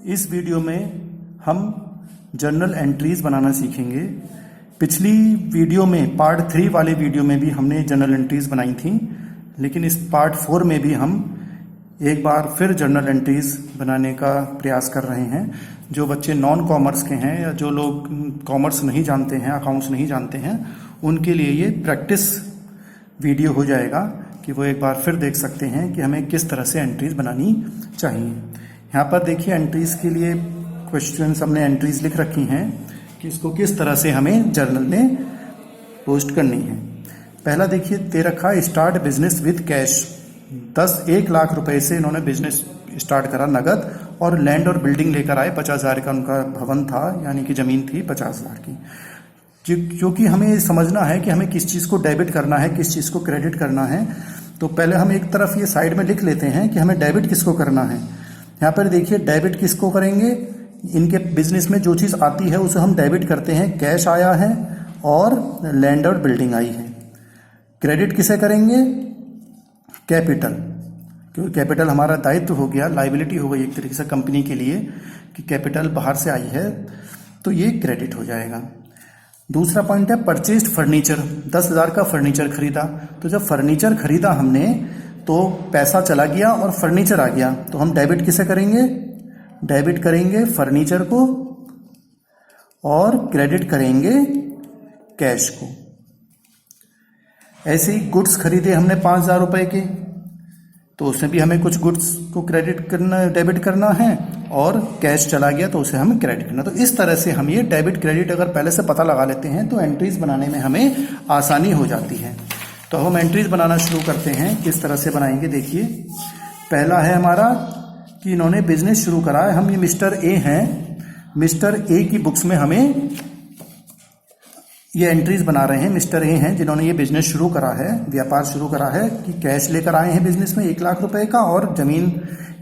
इस वीडियो में हम जर्नल एंट्रीज बनाना सीखेंगे। पिछली वीडियो में पार्ट 3 वाले वीडियो में भी हमने जर्नल एंट्रीज बनाई थी, लेकिन इस पार्ट 4 में भी हम एक बार फिर जर्नल एंट्रीज बनाने का प्रयास कर रहे हैं। जो बच्चे नॉन कॉमर्स के हैं या जो लोग कॉमर्स नहीं जानते हैं, अकाउंट्स नहीं जानते हैं, उनके लिए ये प्रैक्टिस वीडियो हो जाएगा कि वो एक बार फिर देख सकते हैं कि हमें किस तरह से एंट्रीज बनानी चाहिए। यहाँ पर देखिए एंट्रीज के लिए क्वेश्चन हमने एंट्रीज लिख रखी हैं कि इसको किस तरह से हमें जर्नल में पोस्ट करनी है। पहला देखिए दे रखा है start business with cash. 1 lakh रुपए से इन्होंने बिजनेस स्टार्ट करा नगद, और लैंड और बिल्डिंग लेकर आए। 50,000 का उनका भवन था, यानी कि जमीन थी 50,000 की। क्योंकि हमें समझना है कि हमें किस चीज़ को डेबिट करना है, किस चीज़ को क्रेडिट करना है, तो पहले हम एक तरफ ये साइड में लिख लेते हैं कि हमें डेबिट किसको करना है। यहाँ पर देखिए डेबिट किसको करेंगे, इनके बिजनेस में जो चीज़ आती है उसे हम डेबिट करते हैं। कैश आया है और लैंड और बिल्डिंग आई है। क्रेडिट किसे करेंगे, कैपिटल, क्योंकि कैपिटल हमारा दायित्व हो गया, लाइबिलिटी हो गई एक तरीके से कंपनी के लिए कि कैपिटल बाहर से आई है, तो ये क्रेडिट हो जाएगा। दूसरा पॉइंट है परचेज्ड फर्नीचर। 10,000 का फर्नीचर खरीदा, तो जब फर्नीचर खरीदा हमने तो पैसा चला गया और फर्नीचर आ गया, तो हम डेबिट किसे करेंगे, डेबिट करेंगे फर्नीचर को और क्रेडिट करेंगे कैश को। ऐसे ही गुड्स खरीदे हमने 5,000 रुपए के, तो उसमें भी हमें कुछ गुड्स को क्रेडिट करना, डेबिट करना है, और कैश चला गया तो उसे हमें क्रेडिट करना। तो इस तरह से हम ये डेबिट क्रेडिट अगर पहले से पता लगा लेते हैं तो एंट्रीज बनाने में हमें आसानी हो जाती है। तो हम एंट्रीज बनाना शुरू करते हैं। किस तरह से बनाएंगे देखिए। पहला है हमारा कि इन्होंने बिजनेस शुरू करा है। हम ये मिस्टर ए हैं, मिस्टर ए की बुक्स में हमें ये एंट्रीज बना रहे हैं। मिस्टर ए हैं जिन्होंने ये बिजनेस शुरू करा है, व्यापार शुरू करा है, कि कैश लेकर आए हैं बिजनेस में 1 लाख रुपए का, और जमीन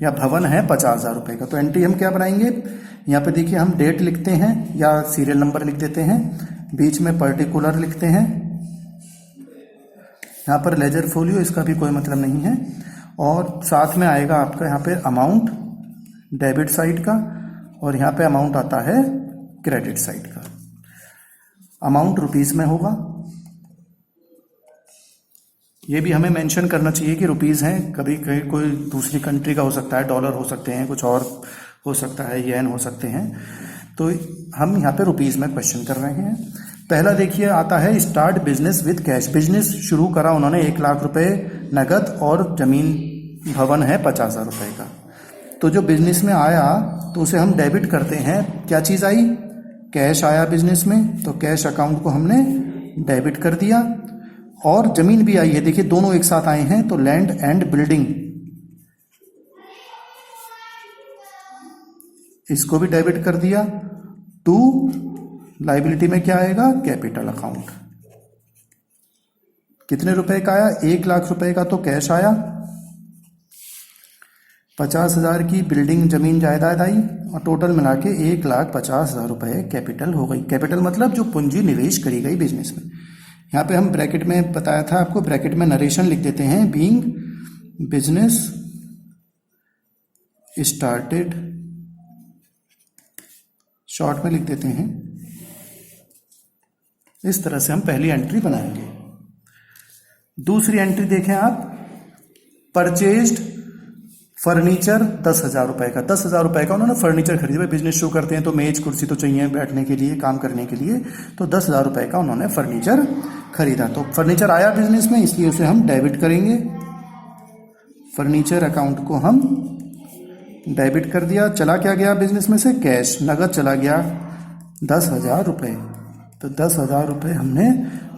या भवन है 50,000 रुपए का। तो एंट्री हम क्या बनाएंगे, यहाँ पे देखिए हम डेट लिखते हैं या सीरियल नंबर लिख देते हैं, बीच में पर्टिकुलर लिखते हैं। यहाँ पर लेजर फोलियो, इसका भी कोई मतलब नहीं है, और साथ में आएगा आपका यहाँ पे अमाउंट डेबिट साइड का, और यहाँ पे अमाउंट आता है क्रेडिट साइड का। अमाउंट रुपीस में होगा, ये भी हमें मेंशन करना चाहिए कि रुपीस हैं। कभी कहीं कोई दूसरी कंट्री का हो सकता है, डॉलर हो सकते हैं, कुछ और हो सकता है, येन हो सकते हैं, तो हम यहाँ पे रुपीस में क्वेश्चन कर रहे हैं। पहला देखिए आता है start business with cash. Business शुरू करा उन्होंने 1 लाख रुपए नगद, और जमीन भवन है 50,000 रुपए का। तो जो बिजनेस में आया तो उसे हम डेबिट करते हैं। क्या चीज़ आई, कैश आया बिजनेस में, तो कैश अकाउंट को हमने डेबिट कर दिया। और जमीन भी आई है, देखिए दोनों एक साथ आए हैं, तो लैंड एंड बिल्डिंग, इसको भी डेबिट कर दिया। टू लाइबिलिटी में क्या आएगा, कैपिटल अकाउंट। कितने रुपए का आया, 1 लाख रुपए का तो कैश आया, 50,000 की बिल्डिंग जमीन जायदाद आई, और टोटल मिला के 1,50,000 रुपए कैपिटल हो गई। कैपिटल मतलब जो पूंजी निवेश करी गई बिजनेस में। यहाँ पे हम ब्रैकेट में बताया था आपको, ब्रैकेट में नरेशन लिख देते हैं, बीइंग बिजनेस स्टार्टेड, शॉर्ट में लिख देते हैं। इस तरह से हम पहली एंट्री बनाएंगे। दूसरी एंट्री देखें आप, परचेज्ड फर्नीचर 10,000 रुपए का। 10,000 रुपए का उन्होंने फर्नीचर खरीदा। बिजनेस शुरू करते हैं तो मेज कुर्सी तो चाहिए बैठने के लिए, काम करने के लिए, तो 10,000 रुपए का उन्होंने फर्नीचर खरीदा। तो फर्नीचर आया बिजनेस में, इसलिए उसे हम डेबिट करेंगे। फर्नीचर अकाउंट को हम डेबिट कर दिया। चला क्या गया बिजनेस में से, कैश, नगद चला गया 10,000 रुपए। तो 10,000 रुपए हमने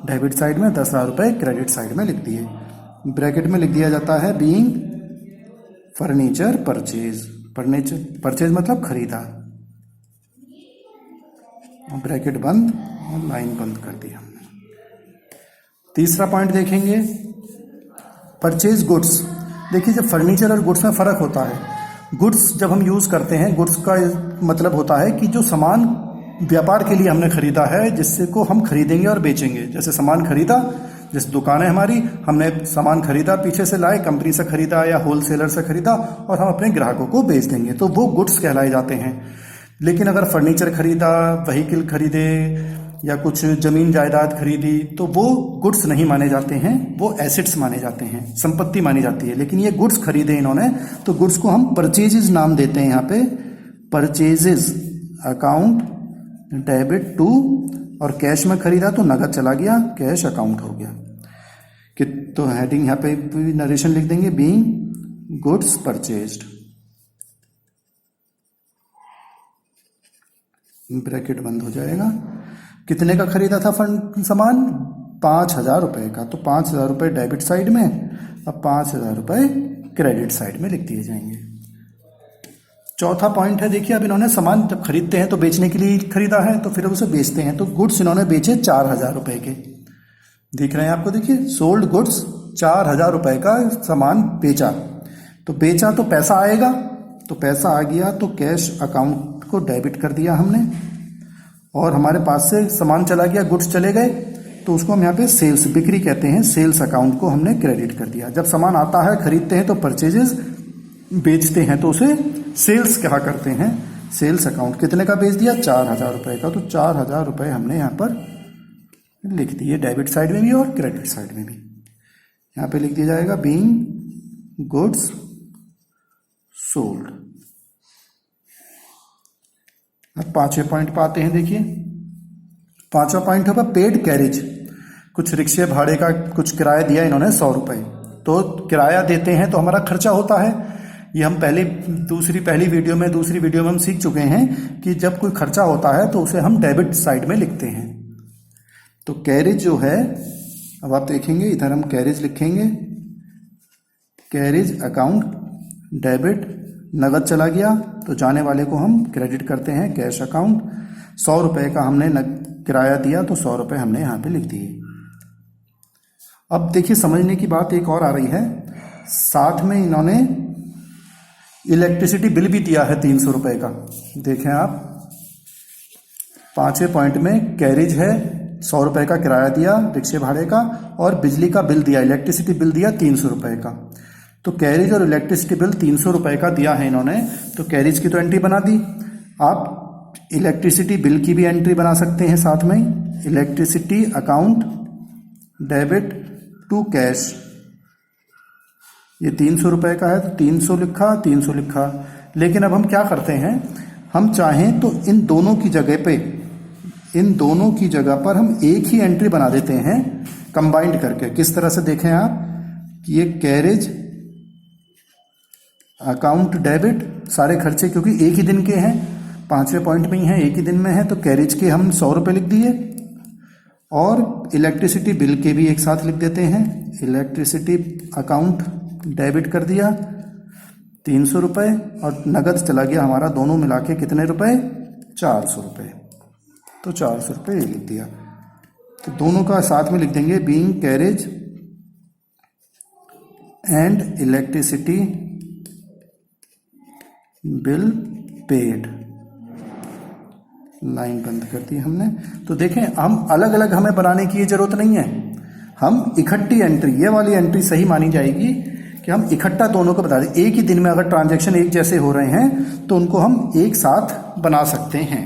डेबिट साइड में, 10,000 रुपए क्रेडिट साइड में लिख दिए। ब्रैकेट में लिख दिया जाता है being furniture purchase. Furniture purchase मतलब खरीदा, और ब्रैकेट बंद और लाइन बंद कर दी हमने। तीसरा पॉइंट देखेंगे, परचेज गुड्स। देखिए जब फर्नीचर और गुड्स में फर्क होता है। गुड्स जब हम यूज करते हैं, गुड्स का मतलब होता है कि जो सामान व्यापार के लिए हमने खरीदा है, जिससे को हम खरीदेंगे और बेचेंगे। जैसे सामान खरीदा जैसे दुकान है हमारी, हमने सामान खरीदा, पीछे से लाए, कंपनी से खरीदा या होलसेलर से खरीदा और हम अपने ग्राहकों को बेच देंगे, तो वो गुड्स कहलाए जाते हैं। लेकिन अगर फर्नीचर खरीदा, व्हीकल खरीदे या कुछ जमीन जायदाद खरीदी, तो वो गुड्स नहीं माने जाते हैं, वो एसेट्स माने जाते हैं, संपत्ति मानी जाती है। लेकिन ये गुड्स खरीदे इन्होंने, तो गुड्स को हम परचेजेज नाम देते हैं। यहाँ पे परचेजेज अकाउंट डेबिट टू, और कैश में खरीदा तो नगद चला गया, कैश अकाउंट हो गया कि, तो हेडिंग यहाँ पे नरेशन लिख देंगे, बीइंग गुड्स परचेज्ड, ब्रैकेट बंद हो जाएगा। कितने का खरीदा था सामान? 5,000 रुपए का, तो 5,000 रुपए डेबिट साइड में, अब 5,000 रुपए क्रेडिट साइड में लिख दिए जाएंगे। चौथा पॉइंट है, देखिए अब इन्होंने सामान जब खरीदते हैं तो बेचने के लिए खरीदा है, तो फिर उसे बेचते हैं, तो गुड्स इन्होंने बेचे 4,000 रुपए के, दिख रहे हैं आपको, देखिए सोल्ड गुड्स, 4,000 रुपए का सामान बेचा, तो बेचा तो पैसा आएगा, तो पैसा आ गया तो कैश अकाउंट को डेबिट कर दिया हमने, और हमारे पास से सामान चला गया, गुड्स चले गए, तो उसको हम यहाँ पे सेल्स, बिक्री कहते हैं, सेल्स अकाउंट को हमने क्रेडिट कर दिया। जब सामान आता है, खरीदते हैं तो परचेजेस, बेचते हैं तो उसे सेल्स कहा करते हैं, सेल्स अकाउंट। कितने का बेच दिया? 4,000 रुपए का, तो 4,000 रुपए हमने यहाँ पर लिख दिए, डेबिट साइड में भी और क्रेडिट साइड में भी। यहाँ पे लिख दिया जाएगा बीइंग गुड्स सोल्ड। अब पांचवें पॉइंट पे आते हैं, देखिए पांचवा पॉइंट होगा पेड कैरेज। कुछ रिक्शे भाड़े का कुछ किराया दिया इन्होंने 100 रुपए, तो किराया देते हैं तो हमारा खर्चा होता है। ये हम पहली वीडियो में हम सीख चुके हैं कि जब कोई खर्चा होता है तो उसे हम डेबिट साइड में लिखते हैं। तो कैरेज जो है, अब आप देखेंगे इधर हम कैरेज लिखेंगे, कैरेज अकाउंट डेबिट, नगद चला गया तो जाने वाले को हम क्रेडिट करते हैं, कैश अकाउंट। 100 रुपए का हमने किराया दिया तो 100 रुपए हमने यहाँ पे लिख दिए। अब देखिए समझने की बात एक और आ रही है, साथ में इन्होंने इलेक्ट्रिसिटी बिल भी दिया है 300 रुपए का। देखें आप, पांचवें पॉइंट में कैरेज है, 100 रुपए का किराया दिया रिक्शे भाड़े का, और बिजली का बिल दिया, इलेक्ट्रिसिटी बिल दिया 300 रुपए का। तो कैरेज और इलेक्ट्रिसिटी बिल 300 रुपए का दिया है इन्होंने, तो कैरेज की तो एंट्री बना दी। आप इलेक्ट्रिसिटी बिल की भी एंट्री बना सकते हैं साथ में, electricity account debit to cash. ये 300 रुपए का है तो 300 लिखा। लेकिन अब हम क्या करते हैं, हम चाहें तो इन दोनों की जगह पर हम एक ही एंट्री बना देते हैं कंबाइंड करके। किस तरह से देखें आप, कि ये कैरेज अकाउंट डेबिट, सारे खर्चे क्योंकि एक ही दिन के हैं, पांचवें पॉइंट में ही है, एक ही दिन में है, तो कैरेज के हम 100 रुपए लिख दिए, और इलेक्ट्रिसिटी बिल के भी एक साथ लिख देते हैं, इलेक्ट्रिसिटी अकाउंट डेबिट कर दिया 300 रुपए, और नगद चला गया हमारा दोनों मिला के कितने रुपए? 400 रुपए। तो 400 रुपए ये लिख दिया। तो दोनों का साथ में लिख देंगे, being carriage and electricity bill paid. Line बंद कर दी हमने। तो देखें, हम अलग अलग हमें बनाने की जरूरत नहीं है, हम इकट्ठी एंट्री, ये वाली एंट्री सही मानी जाएगी कि हम इकट्ठा दोनों को बता दें। एक ही दिन में अगर ट्रांजैक्शन एक जैसे हो रहे हैं तो उनको हम एक साथ बना सकते हैं।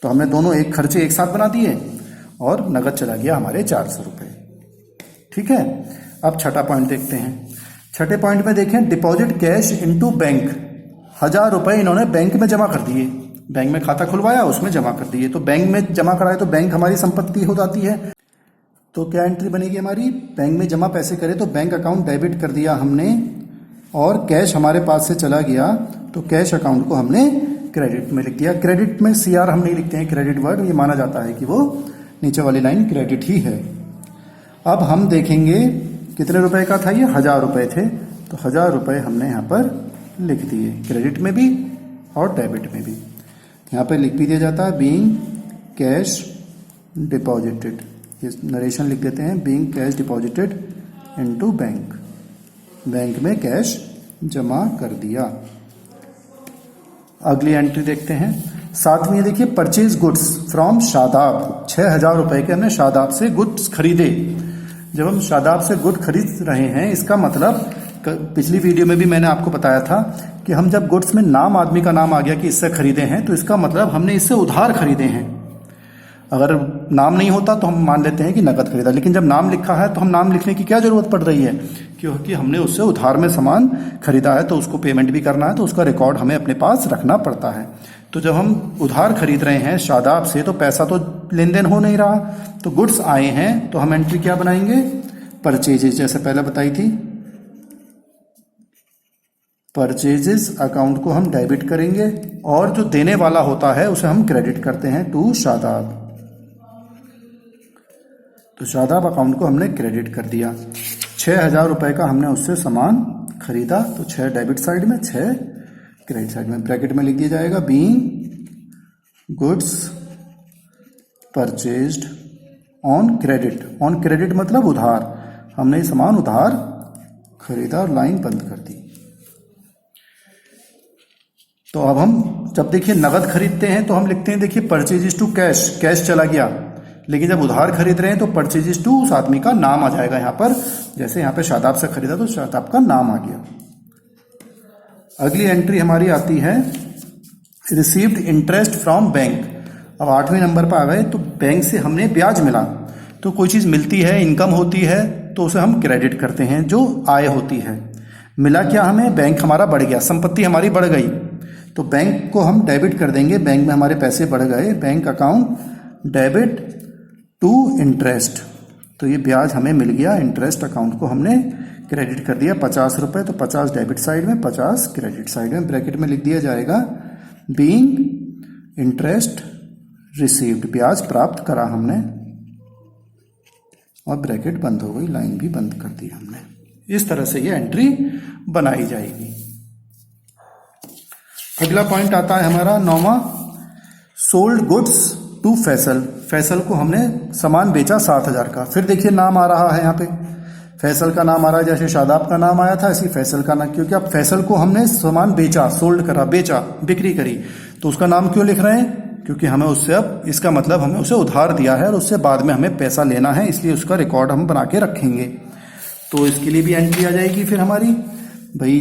तो हमने दोनों एक खर्चे एक साथ बना दिए और नगद चला गया हमारे 400 रुपए। ठीक है, अब छठा पॉइंट देखते हैं। छठे पॉइंट में देखें, डिपॉजिट कैश इनटू बैंक। 1,000 रुपए इन्होंने बैंक में जमा कर दिए, बैंक में खाता खुलवाया, उसमें जमा कर दिए। तो बैंक में जमा कराए तो बैंक हमारी संपत्ति हो जाती है। तो क्या एंट्री बनेगी हमारी, बैंक में जमा पैसे करे तो बैंक अकाउंट डेबिट कर दिया हमने, और कैश हमारे पास से चला गया तो कैश अकाउंट को हमने क्रेडिट में लिख दिया। क्रेडिट में CR हम नहीं लिखते हैं, क्रेडिट वर्ड, ये माना जाता है कि वो नीचे वाली लाइन क्रेडिट ही है। अब हम देखेंगे कितने रुपए का था ये, 1,000 रुपए थे, तो 1,000 रुपए हमने यहाँ पर लिख दिए, क्रेडिट में भी और डेबिट में भी। यहाँ पर लिख भी दिया जाता है बीइंग कैश डिपॉजिटेड, ये नरेशन लिख देते हैं, being cash deposited into bank, bank में कैश जमा कर दिया। अगली एंट्री देखते हैं। साथ में देखिए, परचेज गुड्स फ्रॉम शादाब, 6,000 रुपए के हमने शादाब से गुड्स खरीदे। जब हम शादाब से गुड खरीद रहे हैं, इसका मतलब पिछली वीडियो में भी मैंने आपको बताया था कि हम जब गुड्स में नाम आदमी का नाम आ गया कि इससे खरीदे हैं, तो इसका मतलब हमने इससे उधार खरीदे हैं। अगर नाम नहीं होता तो हम मान लेते हैं कि नकद खरीदा, लेकिन जब नाम लिखा है तो हम नाम लिखने की क्या जरूरत पड़ रही है, क्योंकि हमने उससे उधार में सामान खरीदा है, तो उसको पेमेंट भी करना है, तो उसका रिकॉर्ड हमें अपने पास रखना पड़ता है। तो जब हम उधार खरीद रहे हैं शादाब से, तो पैसा तो लेन देन हो नहीं रहा, तो गुड्स आए हैं, तो हम एंट्री क्या बनाएंगे, परचेजेस, जैसे पहले बताई थी। परचेजेस अकाउंट को हम डेबिट करेंगे और जो देने वाला होता है उसे हम क्रेडिट करते हैं टू शादाब। तो शादाब अकाउंट को हमने क्रेडिट कर दिया। 6,000 रुपए का हमने उससे सामान खरीदा, तो 6 डेबिट साइड में, 6 क्रेडिट साइड में। ब्रैकेट में लिख दिया जाएगा being goods purchased on credit. On credit मतलब उधार, हमने ये सामान उधार खरीदा और लाइन बंद कर दी। तो अब हम जब देखिए नगद खरीदते हैं तो हम लिखते हैं, देखिए परचेजेस टू कैश, कैश चला गया, लेकिन जब उधार खरीद रहे हैं तो परचेजेस टू उस आदमी का नाम आ जाएगा यहाँ पर। जैसे यहाँ पे शादाब से खरीदा तो शादाब का नाम आ गया। अगली एंट्री हमारी आती है रिसीव्ड इंटरेस्ट फ्रॉम बैंक। अब 8वें नंबर पर आ गए, तो बैंक से हमने ब्याज मिला। तो कोई चीज मिलती है, इनकम होती है, तो उसे हम क्रेडिट करते हैं, जो आय होती है। मिला क्या हमें, बैंक हमारा बढ़ गया, संपत्ति हमारी बढ़ गई, तो बैंक को हम डेबिट कर देंगे। बैंक में हमारे पैसे बढ़ गए, bank account debit to interest, तो ये ब्याज हमें मिल गया। इंटरेस्ट अकाउंट को हमने क्रेडिट कर दिया 50 रुपए, तो 50 डेबिट साइड में, 50 क्रेडिट साइड में। ब्रैकेट में लिख दिया जाएगा बीइंग इंटरेस्ट रिसीव्ड, ब्याज प्राप्त करा हमने, और ब्रैकेट बंद हो गई, लाइन भी बंद कर दी हमने। इस तरह से ये एंट्री बनाई जाएगी। अगला पॉइंट आता है हमारा 9वां, sold goods to Faisal. Faisal को हमने सामान बेचा 7,000 का। फिर देखिए नाम आ रहा है यहाँ पे, फैसल का नाम आ रहा है, जैसे शादाब का नाम आया था ऐसी फैसल का नाम, क्योंकि अब फैसल को हमने सामान बेचा, सोल्ड करा, बेचा, बिक्री करी, तो उसका नाम क्यों लिख रहे हैं, क्योंकि हमें उससे, अब इसका मतलब हमें उसे उधार दिया है और उससे बाद में हमें पैसा लेना है, इसलिए उसका रिकॉर्ड हम बना के रखेंगे। तो इसके लिए भी एंट्री आ जाएगी फिर हमारी, भाई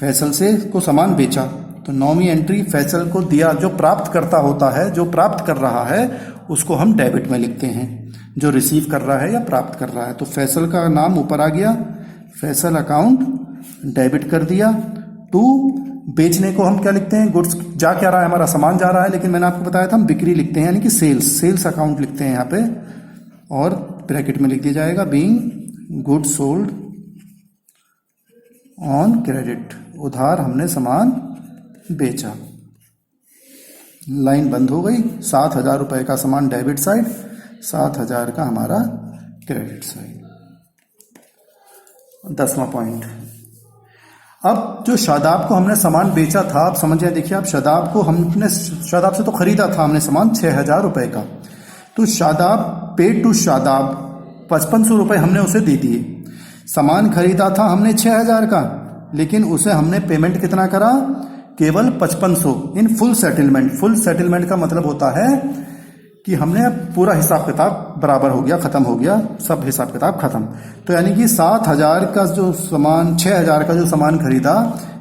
फैसल से को सामान बेचा, तो 9वीं एंट्री फैसल को दिया, जो प्राप्त करता होता है, जो प्राप्त कर रहा है उसको हम डेबिट में लिखते हैं, जो रिसीव कर रहा है या प्राप्त कर रहा है। तो फैसल का नाम ऊपर आ गया, फैसल अकाउंट डेबिट कर दिया। टू बेचने को हम क्या लिखते हैं, गुड्स जा क्या रहा है, हमारा सामान जा रहा है, लेकिन मैंने आपको बताया था हम बिक्री लिखते हैं, यानी कि सेल्स, सेल्स अकाउंट लिखते हैं यहाँ पे, और ब्रैकेट में लिख दिया जाएगा being goods sold on credit, उधार हमने सामान बेचा। लाइन बंद हो गई। 7,000 रुपए का सामान डेबिट साइड, 7,000 का हमारा क्रेडिट साइड। 10वां पॉइंट, अब जो शादाब को हमने सामान बेचा था, आप समझ जाए, देखिए आप शादाब को हमने, शादाब से तो खरीदा था हमने सामान 6,000 रुपए का, तो शादाब पेड टू शादाब 5500 रुपए हमने उसे दे दिए। सामान खरीदा था हमने 6,000 का, लेकिन उसे हमने पेमेंट कितना करा, केवल 5500 in full settlement. Full settlement का मतलब होता है कि हमने पूरा हिसाब किताब बराबर हो गया, खत्म हो गया, सब हिसाब किताब खत्म। तो यानी कि 7,000 का जो सामान, 6,000 का जो सामान खरीदा,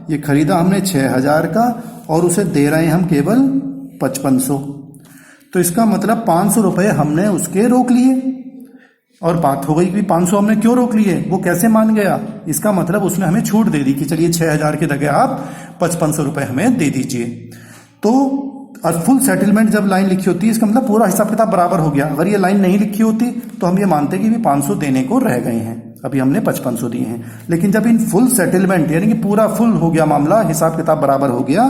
ये खरीदा हमने 6,000 का और उसे दे रहे हैं हम केवल 5500। तो इसका मतलब 500 रुपए हमने उसके रोक लिए। और बात हो गई कि 500 हमने क्यों रोक लिए, वो कैसे मान गया, इसका मतलब उसने हमें छूट दे दी कि चलिए 6,000 की जगह आप 5500 रुपए हमें दे दीजिए। तो और फुल सेटलमेंट जब लाइन लिखी होती है, इसका मतलब पूरा हिसाब किताब बराबर हो गया। अगर ये लाइन नहीं लिखी होती तो हम ये मानते कि भी 500 देने को रह गए हैं, अभी हमने 5500 दिए हैं। लेकिन जब इन फुल सेटलमेंट यानी कि पूरा फुल हो गया मामला, हिसाब किताब बराबर हो गया,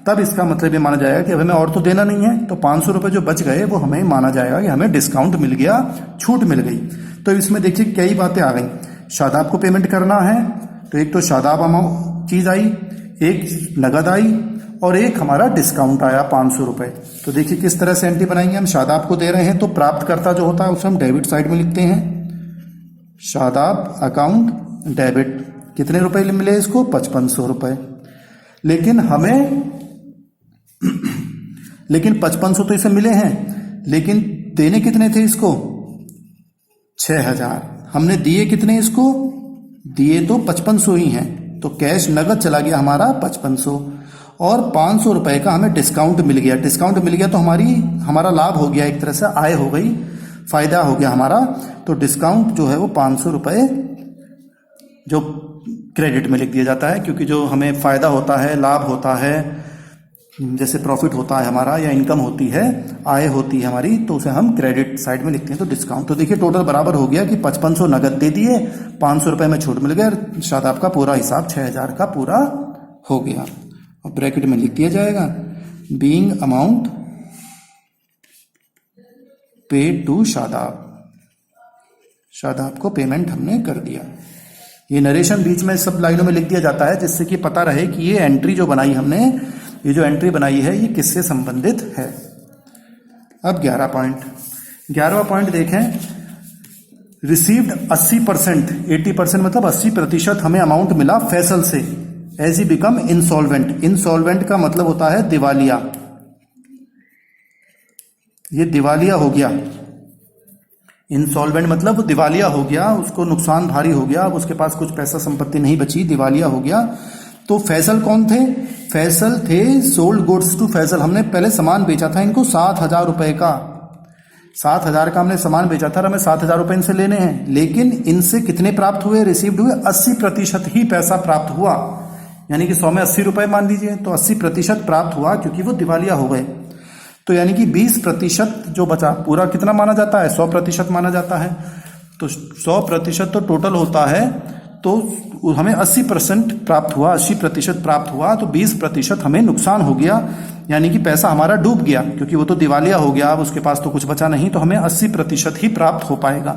तब इसका मतलब ये माना जाएगा कि अब हमें और तो देना नहीं है, तो 500 रुपए जो बच गए वो हमें माना जाएगा कि हमें डिस्काउंट मिल गया, छूट मिल गई। तो इसमें देखिए कई बातें आ गई। शादाब को पेमेंट करना है, तो एक तो शादाब अमाउंट चीज आई, एक नगद आई, और एक हमारा डिस्काउंट आया 500 रुपए। तो देखिए किस तरह से एंट्री बनाएंगे, हम शादाब को दे रहे हैं तो प्राप्तकर्ता जो होता है उसे हम डेबिट साइड में लिखते हैं, शादाब अकाउंट डेबिट। कितने रुपए मिले इसको, 5500 रुपए। लेकिन हमें लेकिन 5500 तो इसे मिले हैं, लेकिन देने कितने थे इसको, 6,000। हमने दिए कितने इसको, दिए तो 5500 ही हैं, तो कैश नगद चला गया हमारा 5500 और 500 रुपए का हमें डिस्काउंट मिल गया। डिस्काउंट मिल गया तो हमारा लाभ हो गया, एक तरह से आय हो गई, फायदा हो गया हमारा। तो डिस्काउंट जो है वो 500 रुपए जो क्रेडिट में लिख दिया जाता है, क्योंकि जो हमें फायदा होता है, लाभ होता है, जैसे प्रॉफिट होता है हमारा या इनकम होती है, आय होती है हमारी, तो उसे हम क्रेडिट साइड में लिखते हैं। तो डिस्काउंट, तो देखिए टोटल बराबर हो गया कि 5500 नगद दे दिए, 500 रुपए में छूट मिल गया, शादाब का पूरा हिसाब 6000 का पूरा हो गया। और ब्रैकेट में लिख दिया जाएगा being amount paid to Shadab, Shadab को पेमेंट हमने कर दिया। ये नरेशन बीच में सब लाइनों में लिख दिया जाता है, जिससे कि पता रहे कि ये एंट्री जो बनाई हमने, ये जो एंट्री बनाई है ये किससे संबंधित है। अब 11वां पॉइंट देखें, रिसीव्ड 80%, 80% मतलब 80% हमें अमाउंट मिला फैसल से, as he become insolvent. Insolvent का मतलब होता है दिवालिया, ये दिवालिया हो गया। इंसॉल्वेंट मतलब दिवालिया हो गया, उसको नुकसान भारी हो गया, अब उसके पास कुछ पैसा संपत्ति नहीं बची, दिवालिया हो गया। तो फैसल कौन थे, फैसल थे सोल्ड गुड्स टू फैसल। हमने पहले सामान बेचा था इनको 7000 रुपए का, 7000 का हमने सामान बेचा था और हमें 7000 रुपए इनसे लेने हैं, लेकिन इनसे कितने प्राप्त हुए, रिसीव्ड हुए 80% ही पैसा प्राप्त हुआ, यानी कि 100 में 80 रुपए मान लीजिए, तो 80% प्राप्त हुआ क्योंकि वो दिवालिया हो गए। तो यानी कि 20% जो बचा, पूरा कितना माना जाता है, 100% माना जाता है। तो 100% तो टोटल होता है, तो हमें 80% प्राप्त हुआ, 80% प्राप्त हुआ, तो 20% हमें नुकसान हो गया, यानी कि पैसा हमारा डूब गया, क्योंकि वो तो दिवालिया हो गया, अब उसके पास तो कुछ बचा नहीं, तो हमें 80% ही प्राप्त हो पाएगा।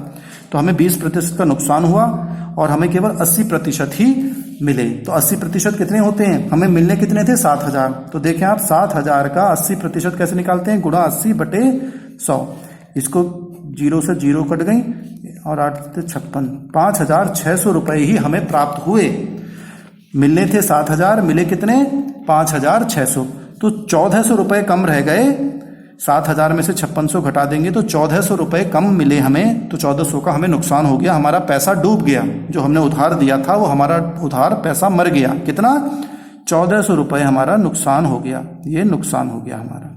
तो हमें 20% का नुकसान हुआ और हमें केवल 80% ही मिले। तो 80% कितने होते हैं, हमें मिलने कितने थे, 7000। तो देखें आप 7000 का 80% कैसे निकालते हैं, गुणा 80/100। इसको 0 से 0 कट गई और 8 से 56, 5600 रुपए ही हमें प्राप्त हुए। मिलने थे 7000, मिले कितने, 5600, तो 1400 रुपए कम रह गए। 7000 में से 5600 घटा देंगे तो 1400 रुपए कम मिले हमें, तो 1400 का हमें नुकसान हो गया, हमारा पैसा डूब गया। जो हमने उधार दिया था वो हमारा उधार पैसा मर गया, कितना, 1400 रुपए हमारा नुकसान हो गया, ये नुकसान हो गया हमारा।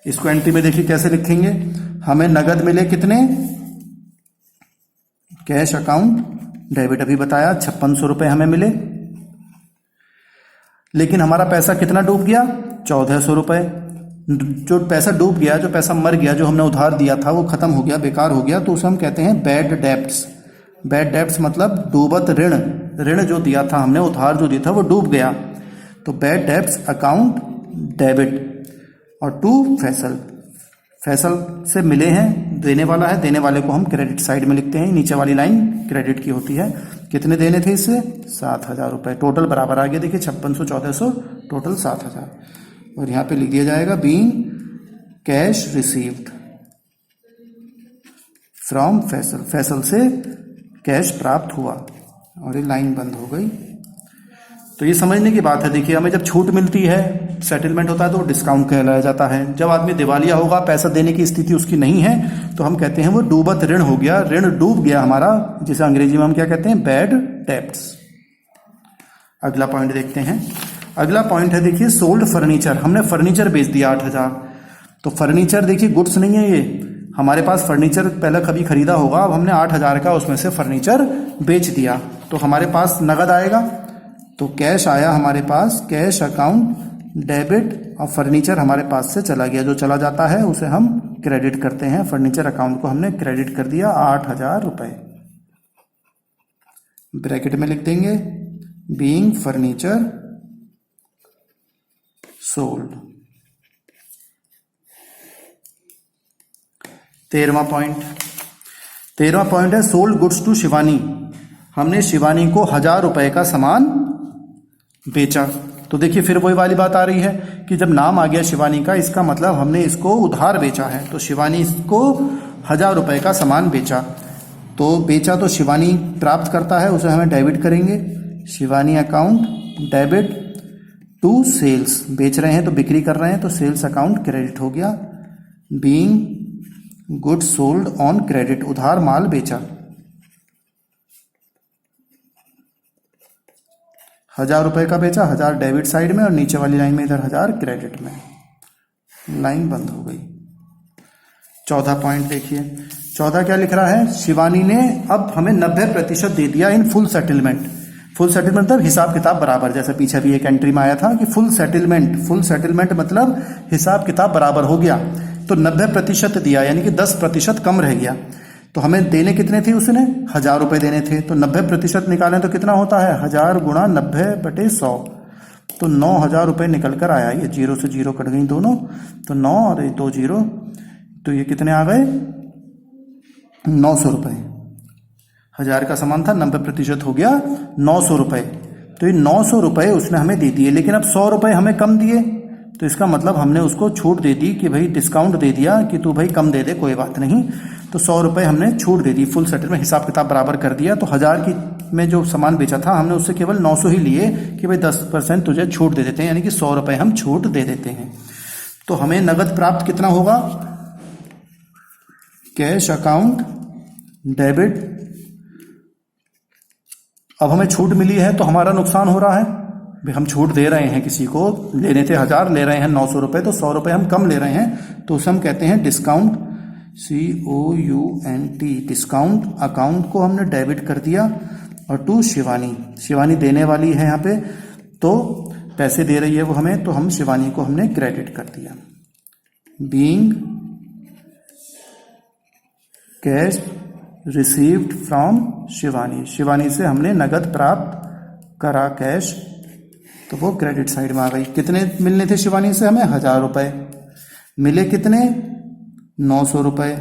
इसको एंट्री में देखिए कैसे लिखेंगे, हमें नगद मिले कितने, कैश अकाउंट डेबिट अभी बताया 5600 रुपए हमें मिले, लेकिन हमारा पैसा कितना डूब गया, 1400 रुपए। जो पैसा डूब गया, जो पैसा मर गया, जो हमने उधार दिया था वो खत्म हो गया, बेकार हो गया, तो उसे हम कहते हैं बैड डेब्ट्स। बैड डेब्ट्स मतलब डूबत ऋण, ऋण जो दिया था हमने, उधार जो दिया था वो डूब गया। तो बैड डेब्ट्स अकाउंट डेबिट। और टू फैसल, फैसल से मिले हैं, देने वाला है, देने वाले को हम क्रेडिट साइड में लिखते हैं, नीचे वाली लाइन क्रेडिट की होती है। कितने देने थे इससे, 7000 रुपए, टोटल बराबर आ गया, देखिए 5600 1400 टोटल 7000। और यहाँ पे लिख दिया जाएगा being cash received from Faisal, Faisal से कैश प्राप्त हुआ, और ये लाइन बंद हो गई। तो ये समझने की बात है। देखिए हमें जब छूट मिलती है, सेटलमेंट होता है, तो डिस्काउंट कहलाया जाता है। जब आदमी दिवालिया होगा, पैसा देने की स्थिति उसकी नहीं है, तो हम कहते हैं वो डूबत ऋण हो गया, ऋण डूब गया हमारा, जिसे अंग्रेजी में हम क्या कहते हैं, बैड डेब्ट्स। अगला पॉइंट देखते हैं। अगला पॉइंट है देखिए सोल्ड फर्नीचर, हमने फर्नीचर बेच दिया 8000। तो फर्नीचर देखिए गुड्स नहीं है, ये हमारे पास फर्नीचर पहले कभी खरीदा होगा, अब हमने 8000 का उसमें से फर्नीचर बेच दिया, तो हमारे पास नगद आएगा, तो कैश आया हमारे पास, कैश अकाउंट डेबिट, और फर्नीचर हमारे पास से चला गया। जो चला जाता है उसे हम क्रेडिट करते हैं, फर्नीचर अकाउंट को हमने क्रेडिट कर दिया 8000 रुपए। ब्रैकेट में लिख देंगे बीइंग फर्नीचर सोल्ड। 13वां पॉइंट है सोल्ड गुड्स टू शिवानी। हमने शिवानी को 1000 रुपए का सामान बेचा। तो देखिए फिर वही वाली बात आ रही है कि जब नाम आ गया शिवानी का, इसका मतलब हमने इसको उधार बेचा है। तो शिवानी को 1000 रुपए का सामान बेचा, तो बेचा तो शिवानी प्राप्त करता है, उसे हमें डेबिट करेंगे, Shivani account debit to sales, बेच रहे हैं तो बिक्री कर रहे हैं, तो सेल्स अकाउंट क्रेडिट हो गया, being goods sold on credit, उधार माल बेचा। 1000 रुपए का बेचा, 1000 डेबिट साइड में और नीचे वाली लाइन में इधर 1000 क्रेडिट में। लाइन बंद हो गई। 14 पॉइंट देखिए, 14 क्या लिख रहा है, शिवानी ने अब हमें 90% दे दिया in full settlement. Full settlement मतलब हिसाब किताब बराबर, जैसे पीछे भी एक एंट्री में आया था कि फुल सेटलमेंट मतलब हिसाब किताब बराबर हो गया। तो 90% दिया, यानी कि 10% कम रह गया। तो हमें देने कितने थे उसने, 1000 रुपए देने थे। तो 90% निकालें तो कितना होता है, 1000 गुणा 90/100, तो 9000 रुपए निकल कर आया। ये 0 से 0 कट गई दोनों, तो 9 और 2 0, तो ये कितने आ गए, 900 रुपए। 1000 का सामान था, 90% हो गया 900 रुपए। तो ये 900 रुपए उसने हमें दे दिए, लेकिन अब 100 रुपए हमें कम दिए। तो इसका मतलब हमने उसको छूट दे दी कि भाई डिस्काउंट दे दिया कि तू भाई कम दे दे, कोई बात नहीं। तो 100 रुपए हमने छूट दे दी, फुल सेटलमेंट हिसाब किताब बराबर कर दिया। तो 1000 की में जो सामान बेचा था हमने उससे केवल 900 ही लिए कि भाई 10% तुझे छूट दे देते हैं, यानी कि 100 रुपए हम छूट दे देते हैं। तो हमें नगद प्राप्त कितना होगा, कैश अकाउंट डेबिट। अब हमें छूट मिली है तो हमारा नुकसान हो रहा है, भाई हम छूट दे रहे हैं, किसी को लेने थे 1000, ले रहे हैं 900 रुपए, तो 100 रुपए हम कम ले रहे हैं, तो उसे हम कहते हैं डिस्काउंट, COUNT। डिस्काउंट अकाउंट को हमने डेबिट कर दिया, और टू शिवानी देने वाली है यहाँ पे, तो पैसे दे रही है वो हमें, तो हम शिवानी को हमने क्रेडिट कर दिया। Being cash received from Shivani से हमने नगद प्राप्त करा कैश, तो वो क्रेडिट साइड में आ गई। कितने मिलने थे शिवानी से हमें, 1000 रुपए मिले, कितने 900 रुपए,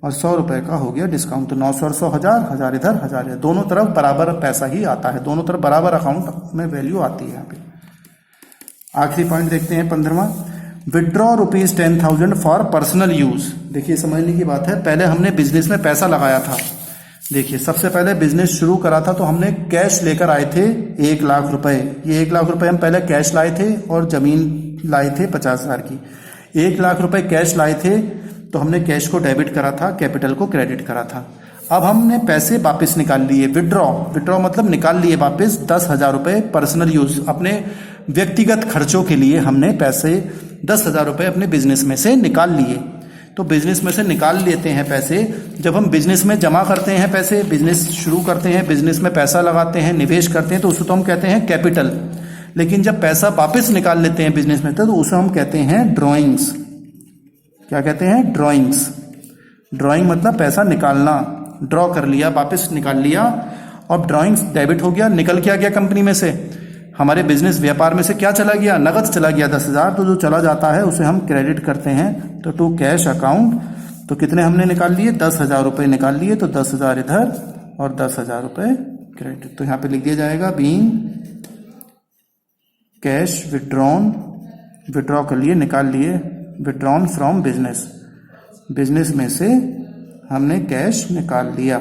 और 100 रुपए का हो गया डिस्काउंट। तो 900 और 100 1000, 1000 इधर 1000 इधर, दोनों तरफ बराबर पैसा ही आता है, दोनों तरफ बराबर अकाउंट में वैल्यू आती है यहाँ पे। आखिरी पॉइंट देखते हैं 15वां, विड्रॉ ₹10,000 फॉर पर्सनल यूज। देखिए समझने की बात है, पहले हमने बिजनेस में पैसा लगाया था। देखिए सबसे पहले बिजनेस शुरू करा था तो हमने कैश लेकर आए थे 1 लाख रुपए। ये 1 लाख रुपए हम पहले कैश लाए थे और जमीन लाए थे 50,000 की। 1 लाख रुपए कैश लाए थे तो हमने कैश को डेबिट करा था, कैपिटल को क्रेडिट करा था। अब हमने पैसे वापस निकाल लिए, विड्रॉ मतलब निकाल लिए वापस 10,000 रुपए पर्सनल यूज, अपने व्यक्तिगत खर्चों के लिए हमने पैसे 10,000 रुपए अपने बिजनेस में से निकाल लिए। तो बिजनेस में से निकाल लेते हैं पैसे, जब हम बिजनेस में जमा करते हैं पैसे, बिजनेस शुरू करते हैं, बिजनेस में पैसा लगाते हैं, निवेश करते हैं, तो उसको तो हम कहते हैं कैपिटल। लेकिन जब पैसा वापस निकाल लेते हैं बिजनेस में तो उसे हम कहते हैं ड्रॉइंग्स। क्या कहते हैं, ड्रॉइंग्स। ड्रॉइंग मतलब पैसा निकालना, ड्रॉ कर लिया, वापस निकाल लिया, और ड्रॉइंग्स डेबिट हो गया, निकल क्या गया कंपनी में से, हमारे बिजनेस व्यापार में से क्या चला गया, नगद चला गया 10,000। तो जो चला जाता है उसे हम क्रेडिट करते हैं। तो टू कैश अकाउंट, तो कितने हमने निकाल लिए, 10,000 रुपए निकाल लिए, तो 10,000 इधर और 10,000 रुपए क्रेडिट। तो यहाँ पे लिख दिया जाएगा बीइंग कैश विड्रॉ कर लिए, निकाल लिए, विड्रॉन फ्रॉम बिजनेस में से हमने कैश निकाल लिया,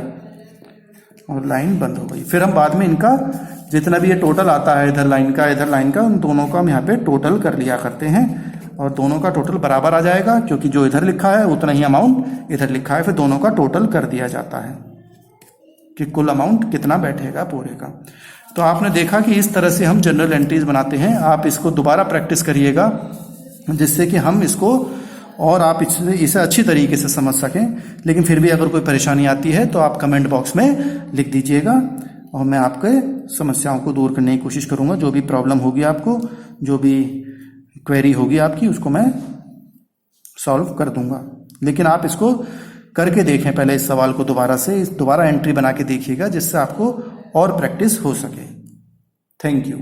और लाइन बंद हो गई। फिर हम बाद में इनका जितना भी ये टोटल आता है, इधर लाइन का, उन दोनों का हम यहाँ पे टोटल कर लिया करते हैं, और दोनों का टोटल बराबर आ जाएगा, क्योंकि जो इधर लिखा है उतना ही अमाउंट इधर लिखा है। फिर दोनों का टोटल कर दिया जाता है कि कुल अमाउंट कितना बैठेगा पूरे का। तो आपने देखा कि इस तरह से हम जनरल एंट्रीज बनाते हैं। आप इसको दोबारा प्रैक्टिस करिएगा, जिससे कि हम इसको और आप इसे अच्छी तरीके से समझ सकें। लेकिन फिर भी अगर कोई परेशानी आती है तो आप कमेंट बॉक्स में लिख दीजिएगा, और मैं आपके समस्याओं को दूर करने की कोशिश करूंगा। जो भी प्रॉब्लम होगी आपको, जो भी क्वेरी होगी आपकी, उसको मैं सॉल्व कर दूंगा। लेकिन आप इसको करके देखें पहले, इस सवाल को दोबारा एंट्री बना के देखिएगा, जिससे आपको और प्रैक्टिस हो सके। Thank you.